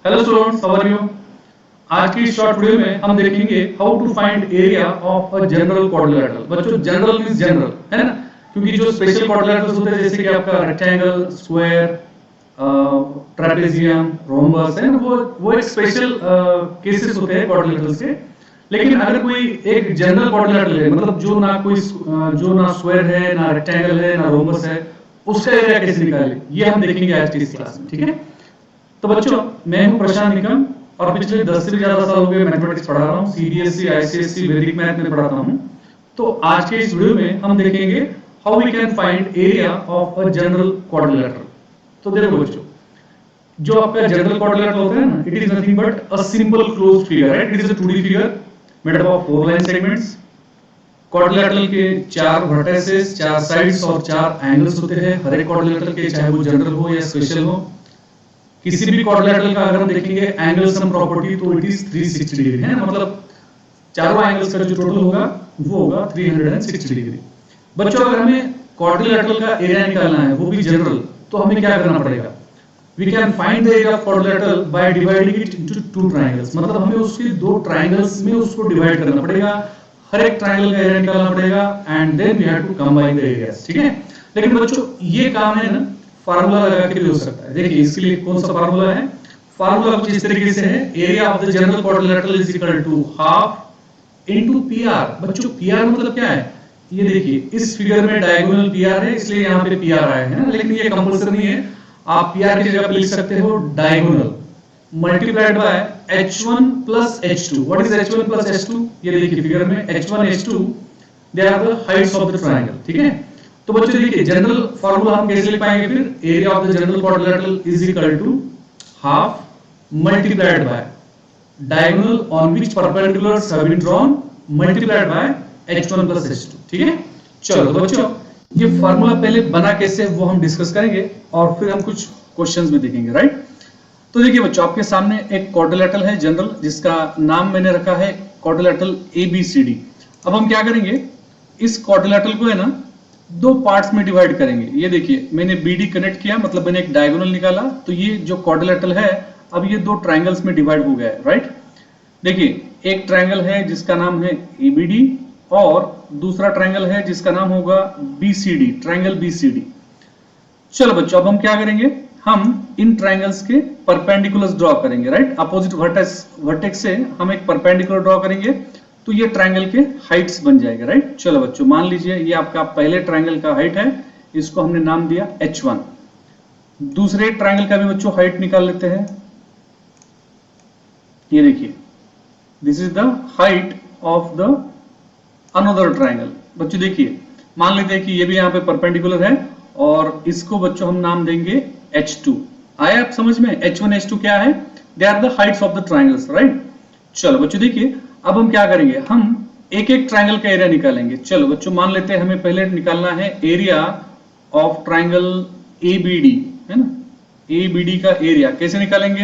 Hello students, how are you. आज की short video में हम देखेंगे how to find area of a general quadrilateral. बच्चों, जनरल मींस जनरल, है ना, क्योंकि जो स्पेशल क्वाड्रिलेटरल्स होते हैं जैसे कि आपका रेक्टेंगल, स्क्वायर, ट्रेपेजियम, रोम्बस, है ना, वो एक स्पेशल केसेस होते हैं क्वाड्रिलेटरल्स के। लेकिन अगर कोई एक जनरल क्वाड्रिलेटरल है, मतलब जो ना कोई जो ना स्क्वायर है, ना रेक्टेंगल है, ना रोम्बस है, उसका एरिया कैसे निकाले, ये हम देखेंगे आज की इस क्लास में। ठीक है, तो बच्चों, मैं हूं प्रशांत निकम और पिछले 10 से भी ज्यादा साल हो गए मैथमेटिक्स पढ़ा रहा हूं, सीबीएसई, आईसीएसई, वैदिक मैथ में पढ़ाता हूं। तो आज के इस वीडियो में हम देखेंगे how we can find area of a general quadrilateral. तो देखो बच्चों, जो आपका जनरल क्वाड्रिलेटरल होता है ना, it is nothing but a simple closed figure, right. It is a 2D figure made up of 4 line segments. Quadrilateral के 4 vertices, 4 sides और 4 एंगल्स होते हैं हर एक क्वाड्रिलेटरल के, चाहे वो जनरल हो या स्पेशल हो। किसी भी क्वाड्रिलेटरल का अगर हम देखेंगे एंगल सम प्रॉपर्टी, तो इट इज 360 डिग्री, है ना, मतलब चारों एंगल्स का जो टोटल होगा वो होगा 360 डिग्री। बच्चों, अगर हमें क्वाड्रिलेटरल का एरिया निकालना है, वो भी जनरल, तो हमें क्या करना पड़ेगा? We can find the area of quadrilateral by dividing it into 2 triangles. मतलब हमें उसके 2 ट्रायंगल्स में उसको डिवाइड करना पड़ेगा, हर एक ट्रायंगल का एरिया निकालना पड़ेगा, and then we have to combine the areas. ठीक है, लेकिन बच्चों ये काम है ना फार्मूला लगा के भी हो सकता है। देखिए इसके लिए कौन सा फार्मूला है? फार्मूला कुछ इस तरीके से है, area of the general quadrilateral is equal to half into PR. बच्चों पीआर मतलब क्या है? ये देखिए इस फिगर में डायगोनल पीआर है, इसलिए यहाँ पे पीआर आया है ना, लेकिन ये कंपल्सरी नहीं है। आप पीआर की जगह पे लिख सकते हो diagonal multiplied by h1 plus h2। What is h1 plus h2? ये देखिए फिगर में h1 h2 they are the heights of the triangle. ठीक है, तो बच्चों देखिए जनरल फार्मूला हम कैसे लिख पाएंगे फिर? Area of the general quadrilateral is equal to half multiplied by diagonal on which perpendiculars have been drawn multiplied by h1 plus h2। ठीक है, चलो तो बच्चों ये फार्मूला पहले बना कैसे वो हम डिस्कस करेंगे और फिर हम कुछ क्वेश्चंस में देखेंगे, राइट। तो देखिए बच्चों, आपके सामने एक क्वाड्रिलेटरल है जनरल, जिसका नाम मैंने रखा है क्वाड्रिलेटरल ABCD। अब हम क्या करेंगे, इस क्वाड्रिलेटरल को है ना 2 पार्ट्स में डिवाइड करेंगे। ये देखिए मैंने BD कनेक्ट किया, मतलब मैंने एक डायगोनल निकाला, तो ये जो क्वाड्रिलेटरल है अब ये 2 ट्रायंगल्स में डिवाइड हो गया है, राइट। देखिए एक ट्रायंगल है जिसका नाम है ABD और दूसरा ट्रायंगल है जिसका नाम होगा BCD, ट्रायंगल BCD। चलो बच्चों, अब हम क्या करेंगे, हम इन ट्रायंगल्स के परपेंडिकुलर्स ड्रॉ करेंगे, राइट। अपोजिट वर्टेक्स से हम एक परपेंडिकुलर ड्रॉ करेंगे, तो ये ट्रायंगल के हाइट्स बन जाएगा, राइट। चलो बच्चों, मान लीजिए ये आपका पहले ट्रायंगल का हाइट है, इसको हमने नाम दिया h1। दूसरे ट्रायंगल का भी बच्चों हाइट निकाल लेते हैं। ये देखिए this is the height of the another triangle. बच्चों देखिए, मान लेते हैं कि ये भी यहाँ पे परपेंडिकुलर है और इसको बच्चों हम नाम देंगे h2। आया आप समझ में? h1 h2 क्या है? They are the heights of the triangles, right. चलो बच्चों देखिए, अब हम क्या करेंगे, हम एक एक ट्रायंगल का एरिया निकालेंगे। चलो बच्चों, मान लेते हैं हमें पहले निकालना है एरिया ऑफ ट्रायंगल ABD, है ना। ABD का एरिया कैसे निकालेंगे?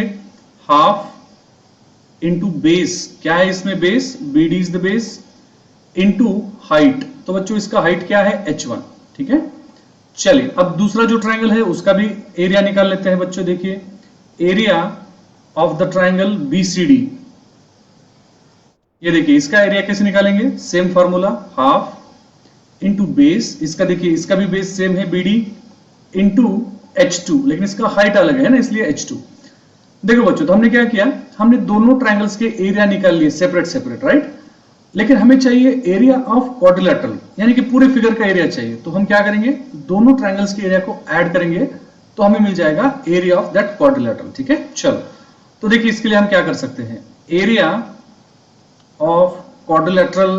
हाफ इंटू बेस, क्या है इसमें base, BD is the base, into height. तो बच्चों इसका हाइट क्या है? h1। ठीक है, चलिए अब दूसरा जो ट्रायंगल है उसका भी एरिया निकाल लेते हैं। बच्चों देखिए area of the triangle BCD, ये देखिए इसका एरिया कैसे निकालेंगे? Same formula, half into base, इसका देखिए इसका भी बेस सेम है BD, इंटू h2, लेकिन इसका हाइट अलग है ना, इसलिए h2। देखो बच्चों, तो हमने क्या किया, हमने दोनों ट्रायंगल्स के एरिया निकाल लिए सेपरेट सेपरेट, राइट। लेकिन हमें चाहिए एरिया ऑफ क्वाड्रिलेटरल, यानी कि पूरे फिगर का एरिया चाहिए। तो हम क्या करेंगे, दोनों ट्रायंगल्स के एरिया को ऐड करेंगे, तो हमें मिल जाएगा एरिया ऑफ दैट क्वाड्रिलेटरल। ठीक है, चलो तो देखिए इसके लिए हम क्या कर सकते हैं, area of quadrilateral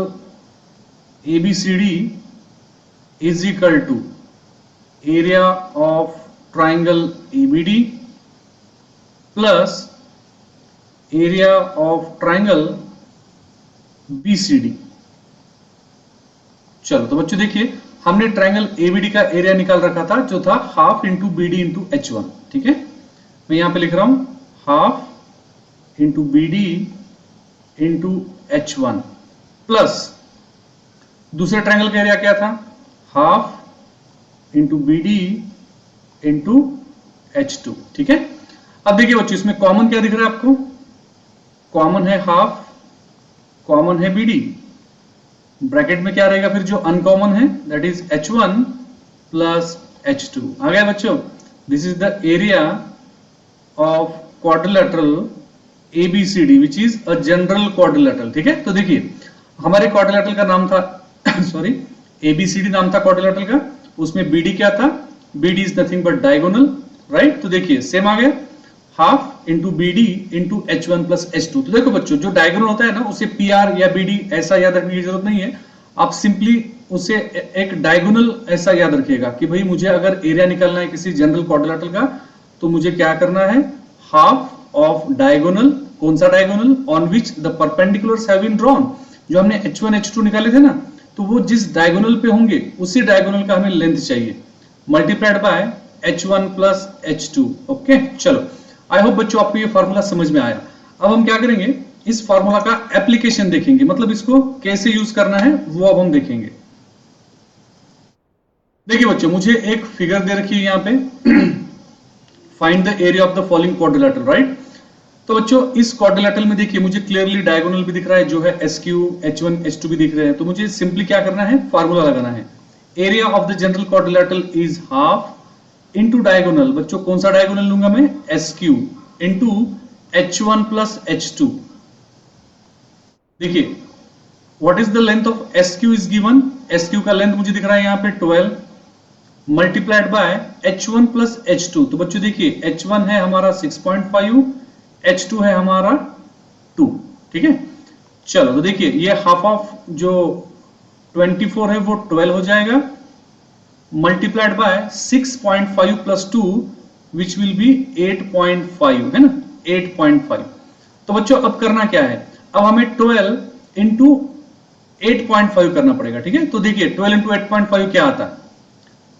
ABCD is equal to area of triangle ABD plus area of triangle BCD। चलो तो बच्चों देखिए, हमने ट्रायंगल ABD का एरिया निकाल रखा था, जो था half into BD into h1। ठीक है, मैं यहां पे लिख रहा हूं half into BD into h1 plus दूसरे ट्रायंगल का एरिया क्या था, half into BD into h2। ठीक है, अब देखिए बच्चों, इसमें कॉमन क्या दिख रहा है आपको? कॉमन है हाफ, कॉमन है BD, ब्रैकेट में क्या रहेगा फिर जो अनकॉमन है, that is H1 plus H2। आ गया बच्चों? This is the area of quadrilateral ABCD which is a general quadrilateral. ठीक है, तो देखिए हमारे क्वाड्रिलेटरल का नाम था सॉरी ABCD नाम था क्वाड्रिलेटरल का, उसमें BD क्या था? BD is nothing but diagonal, right? तो देखिए सेम आ गया, half into BD into H1 plus H2। तो देखो बच्चों, जो डायगोनल होता है ना उसे PR या BD ऐसा याद रखने की जरूरत नहीं है, आप सिंपली उसे एक डायगोनल ऐसा याद रखिएगा कि भाई मुझे अगर एरिया निकालना है किसी जनरल क्वाड्रिलेटरल का, तो मुझे क्या करना है? हाफ ऑफ डायगोनल, कौन सा diagonal? On which the perpendiculars have been drawn. जो हमने H1 H2 निकाले थे ना, तो वो जिस डायगोनल पे होंगे उसी डायगोनल का हमें लेंथ चाहिए, multiplied by H1 plus H2। Okay, चलो आई होप बच्चों आपको ये फॉर्मूला समझ में आया। अब हम क्या करेंगे, इस फॉर्मूला का एप्लीकेशन देखेंगे, मतलब इसको कैसे यूज करना है वो अब हम देखेंगे। देखिए बच्चों, मुझे एक फिगर दे रखी है यहाँ पे find the area of the following quadrilateral, right? तो बच्चों इस क्वाड्रिलेटरल में देखिए मुझे क्लियरली डायगोनल भी दिख रहा है, जो है SQ, H1 H2 भी दिख रहे हैं। तो मुझे सिंपली क्या करना है? फॉर्मूला लगाना है, area of the general quadrilateral is half into diagonal. बच्चों कौन सा डायगोनल लूंगा मैं? SQ into H1 plus H2। देखिए what is the length of SQ is given, SQ का लेंथ मुझे दिख रहा है यहाँ पे 12 multiplied by H1 plus H2। तो बच्चों देखिए H1 है हमारा 6.5, H2 है हमारा 2। ठीक है, चलो तो देखिए ये हाफ ऑफ जो 24 है वो 12 हो जाएगा, multiplied by 6.5 plus 2 which will be 8.5, है ना, 8.5। तो बच्चों अब करना क्या है? अब हमें 12 इंटू 8.5 करना पड़ेगा। ठीक है, तो देखिए 12 इंटू 8.5 क्या आता है?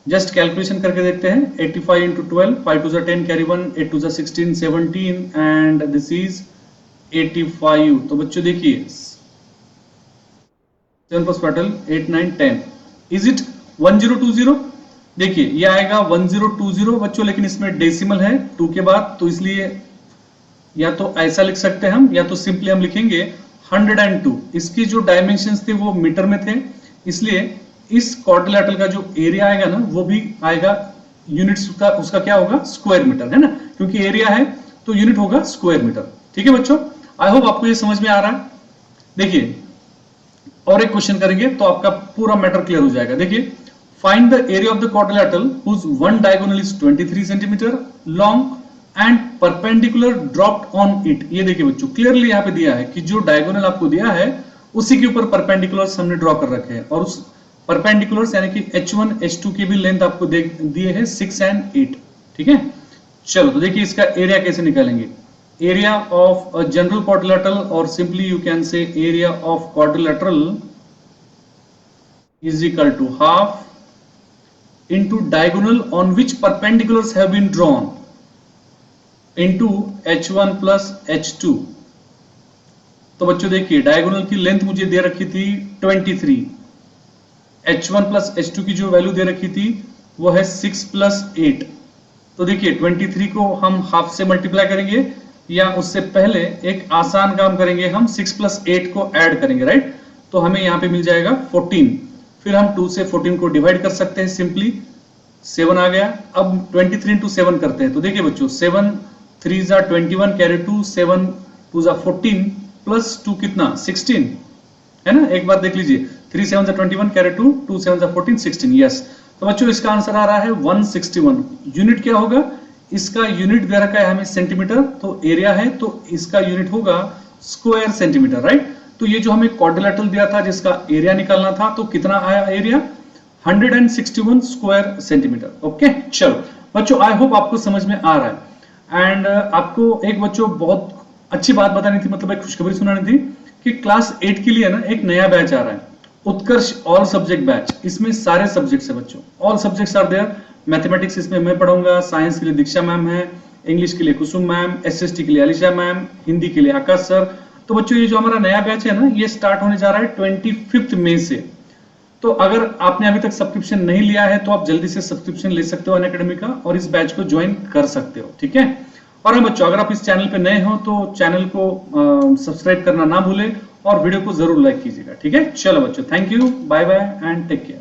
जस्ट कैलकुलेशन करके देखते हैं। 85 into 12, 5 two 10 carry 1, 8 two 16 17 and this is 85। तो बच्चों देखिए 7 प्लस 12 8 9 10, इज इट 1020? देखिए ये आएगा 1020 बच्चों, लेकिन इसमें डेसिमल है 2 के बाद, तो इसलिए या तो ऐसा लिख सकते हैं हम, या तो सिंपली हम लिखेंगे 102। इसकी जो डायमेंशंस थे वो मीटर में थे, इसलिए इस क्वाड्रिलेटरल का जो एरिया आएगा ना वो भी आएगा यूनिट्स का, उसका क्या होगा? स्क्वायर मीटर, है ना, क्योंकि एरिया है तो यूनिट होगा स्क्वायर मीटर। ठीक है बच्चों, आई होप आपको ये समझ में आ रहा है। देखिए और एक क्वेश्चन करेंगे तो आपका पूरा मैटर क्लियर हो जाएगा। देखिए find the area of the quadrilateral whose one diagonal is 23 centimetre long and perpendicular dropped on it. ये देखिए बच्चों क्लियरली यहाँ पे दिया है कि जो डायगोनल आपको दिया है उसी के ऊपर परपेंडिकुलर्स हमने ड्रॉ कर रखे हैं, और उस परपेंडिकुलर्स यानी कि H1 H2 की भी लेंथ आपको दिए है 6 एंड 8। ठीक है, चलो तो देखिए इसका एरिया कैसे निकालेंगे। Area of a general quadrilateral, और simply you can say area of quadrilateral is equal to half into diagonal on which perpendiculars have been drawn into H1 plus H2। तो बच्चों देखिए डायगोनल की लेंथ मुझे दे रखी थी 23, H1 प्लस H2 की जो वैल्यू दे रखी थी वो है 6 प्लस 8। तो देखिए 23 को हम हाफ से मल्टीप्लाई करेंगे, या उससे पहले एक आसान काम करेंगे, हम 6 प्लस 8 को ऐड करेंगे, राइट? तो हमें यहाँ पे मिल जाएगा 14, फिर हम 2 से 14 को डिवाइड कर सकते हैं, सिंपली 7 आ गया। अब 23 इंटू 7 करते हैं, तो देखिए बच्चों 7 3 जा 21 कैरी 2, 7 2 जा 14 प्लस 2 कितना 16, है ना, एक बार देख लीजिए 3 7 जा 21 कैरी 2, 2 7 जा 14 16। यस, तो बच्चों इसका आंसर आ रहा है 161। यूनिट क्या होगा? इसका यूनिट दे रखा है हमें सेंटीमीटर, तो एरिया है तो इसका यूनिट होगा स्क्वायर सेंटीमीटर, राइट? तो ये जो हमें क्वाड्रिलेटरल दिया था जिसका एरिया निकालना था, तो कितना आया एरिया? 161 square centimetre. ओके, चलो बच्चों आई होप आपको समझ में आ रहा है। एंड आपको एक बच्चों बहुत अच्छी बात बतानी थी, मतलब एक खुशखबरी सुनानी थी कि क्लास 8 के लिए ना एक नया बैच आ रहा है, उत्कर्ष ऑल सब्जेक्ट बैच। इसमें सारे सब्जेक्ट्स है बच्चों, all subjects are there. Mathematics इसमें मैं पढ़ाऊंगा, साइंस के लिए दीक्षा मैम है, इंग्लिश के लिए कुसुम मैम, SST के लिए अलीशा मैम, हिंदी के लिए आकाश सर। तो बच्चों ये जो हमारा नया बैच है ना, ये स्टार्ट होने जा रहा है 25 मई से। तो अगर आपने अभी तक सब्सक्रिप्शन नहीं लिया है तो आप जल्दी से सब्सक्रिप्शन ले सकते हो अनअकैडमी का, और इस बैच को ज्वाइन कर सकते हो। ठीक है, और हाँ बच्चों, अगर आप इस चैनल पे नए हो तो चैनल को सब्सक्राइब करना ना भूलें और वीडियो को जरूर लाइक कीजिएगा। ठीक है, चलो बच्चों, thank you, bye bye and take care.